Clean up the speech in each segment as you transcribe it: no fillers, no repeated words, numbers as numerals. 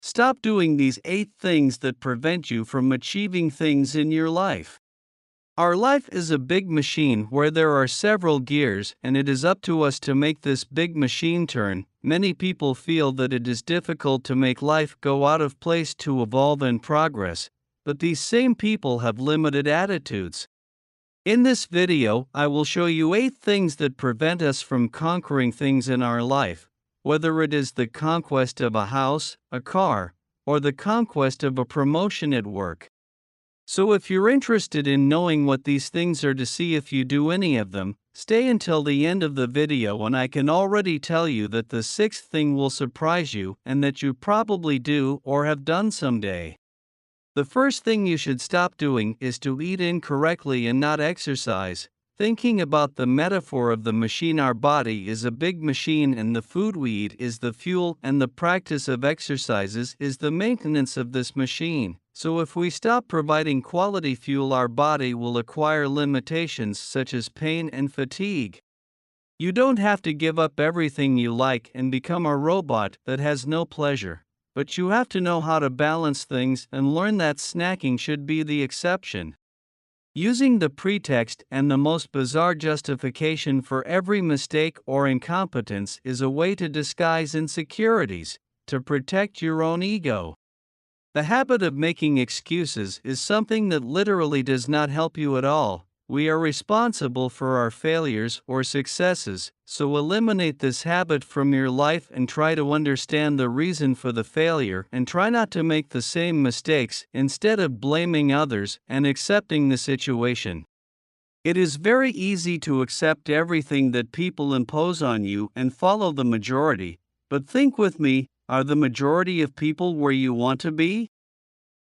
Stop doing these 8 things that prevent you from achieving things in your life. Our life is a big machine where there are several gears, and it is up to us to make this big machine turn. Many people feel that it is difficult to make life go out of place to evolve and progress, but these same people have limited attitudes. In this video, I will show you 8 things that prevent us from conquering things in our life, whether it is the conquest of a house, a car, or the conquest of a promotion at work. So if you're interested in knowing what these things are to see if you do any of them, stay until the end of the video, and I can already tell you that the 6th thing will surprise you and that you probably do or have done someday. The first thing you should stop doing is to eat incorrectly and not exercise. Thinking about the metaphor of the machine, our body is a big machine and the food we eat is the fuel, and the practice of exercises is the maintenance of this machine. So if we stop providing quality fuel, our body will acquire limitations such as pain and fatigue. You don't have to give up everything you like and become a robot that has no pleasure, but you have to know how to balance things and learn that snacking should be the exception. Using the pretext and the most bizarre justification for every mistake or incompetence is a way to disguise insecurities, to protect your own ego. The habit of making excuses is something that literally does not help you at all. We are responsible for our failures or successes, so eliminate this habit from your life and try to understand the reason for the failure and try not to make the same mistakes instead of blaming others and accepting the situation. It is very easy to accept everything that people impose on you and follow the majority, but think with me, are the majority of people where you want to be?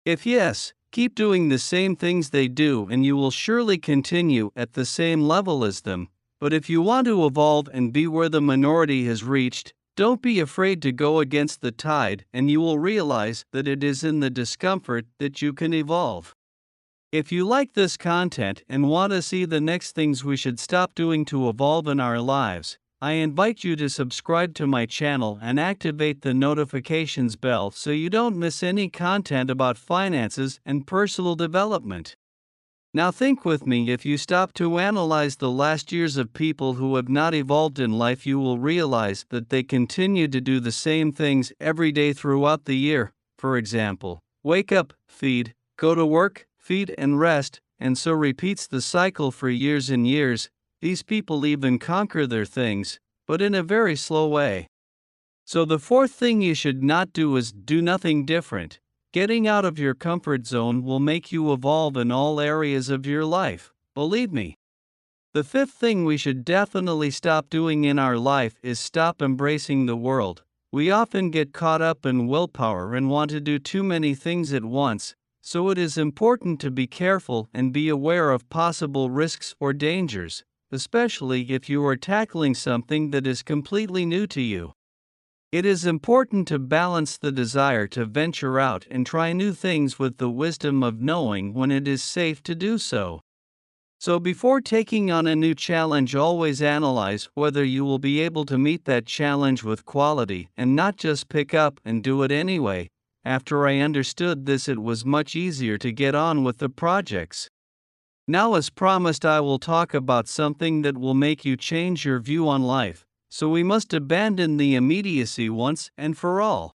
If yes, keep doing the same things they do and you will surely continue at the same level as them. But if you want to evolve and be where the minority has reached, don't be afraid to go against the tide, and you will realize that it is in the discomfort that you can evolve. If you like this content and want to see the next things we should stop doing to evolve in our lives, I invite you to subscribe to my channel and activate the notifications bell so you don't miss any content about finances and personal development. Now think with me, if you stop to analyze the last years of people who have not evolved in life, you will realize that they continue to do the same things every day throughout the year. For example, wake up, feed, go to work, feed and rest, and so repeats the cycle for years and years. These people even conquer their things, but in a very slow way. So the 4th thing you should not do is do nothing different. Getting out of your comfort zone will make you evolve in all areas of your life, believe me. The 5th thing we should definitely stop doing in our life is stop embracing the world. We often get caught up in willpower and want to do too many things at once, so it is important to be careful and be aware of possible risks or dangers, especially if you are tackling something that is completely new to you. It is important to balance the desire to venture out and try new things with the wisdom of knowing when it is safe to do so. So before taking on a new challenge, always analyze whether you will be able to meet that challenge with quality and not just pick up and do it anyway. After I understood this, it was much easier to get on with the projects. Now, as promised, I will talk about something that will make you change your view on life, so we must abandon the immediacy once and for all.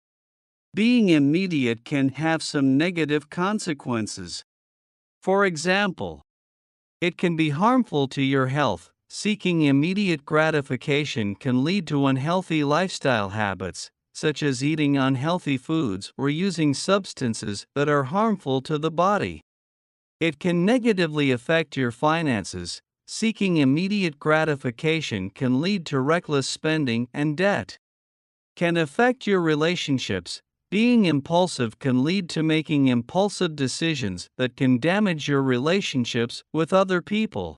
Being immediate can have some negative consequences. For example, it can be harmful to your health. Seeking immediate gratification can lead to unhealthy lifestyle habits, such as eating unhealthy foods or using substances that are harmful to the body. It can negatively affect your finances. Seeking immediate gratification can lead to reckless spending and debt. Can affect your relationships. Being impulsive can lead to making impulsive decisions that can damage your relationships with other people.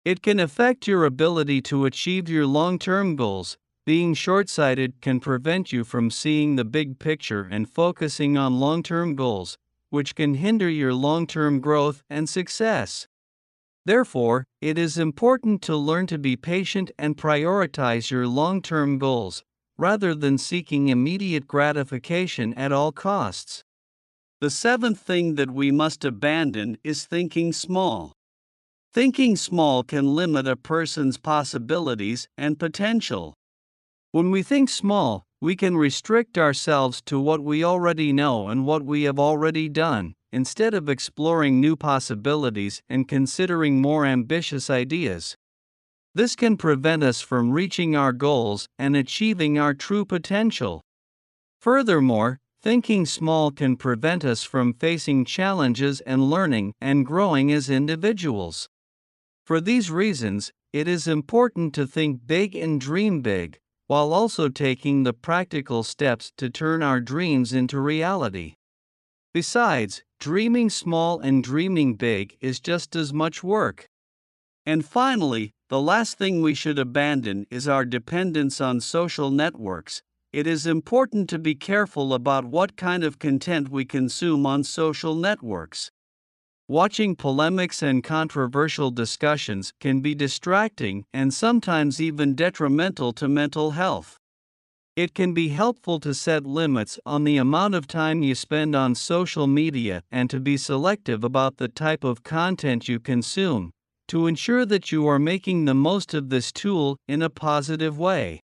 It can affect your ability to achieve your long-term goals. Being short-sighted can prevent you from seeing the big picture and focusing on long-term goals, which can hinder your long-term growth and success. Therefore, it is important to learn to be patient and prioritize your long-term goals. rather than seeking immediate gratification at all costs. The seventh thing that we must abandon is thinking small. Thinking small can limit a person's possibilities and potential. When we think small, we can restrict ourselves to what we already know and what we have already done, instead of exploring new possibilities and considering more ambitious ideas. This can prevent us from reaching our goals and achieving our true potential. Furthermore, thinking small can prevent us from facing challenges and learning and growing as individuals. For these reasons, it is important to think big and dream big, while also taking the practical steps to turn our dreams into reality. Besides, dreaming small and dreaming big is just as much work. And finally, the last thing we should abandon is our dependence on social networks. It is important to be careful about what kind of content we consume on social networks. Watching polemics and controversial discussions can be distracting and sometimes even detrimental to mental health. It can be helpful to set limits on the amount of time you spend on social media and to be selective about the type of content you consume, to ensure that you are making the most of this tool in a positive way.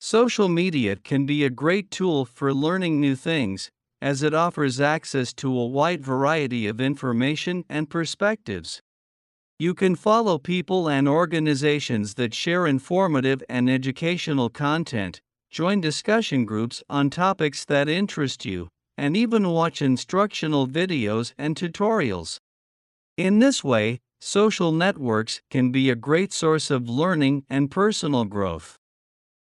Social media can be a great tool for learning new things, as it offers access to a wide variety of information and perspectives. You can follow people and organizations that share informative and educational content, join discussion groups on topics that interest you, and even watch instructional videos and tutorials. In this way, social networks can be a great source of learning and personal growth.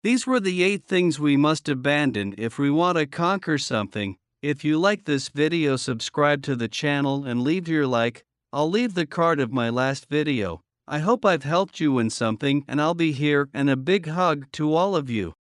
These were the 8 things we must abandon if we want to conquer something. If you like this video, subscribe to the channel and leave your like. I'll leave the card of my last video. I hope I've helped you in something, and I'll be here, and a big hug to all of you.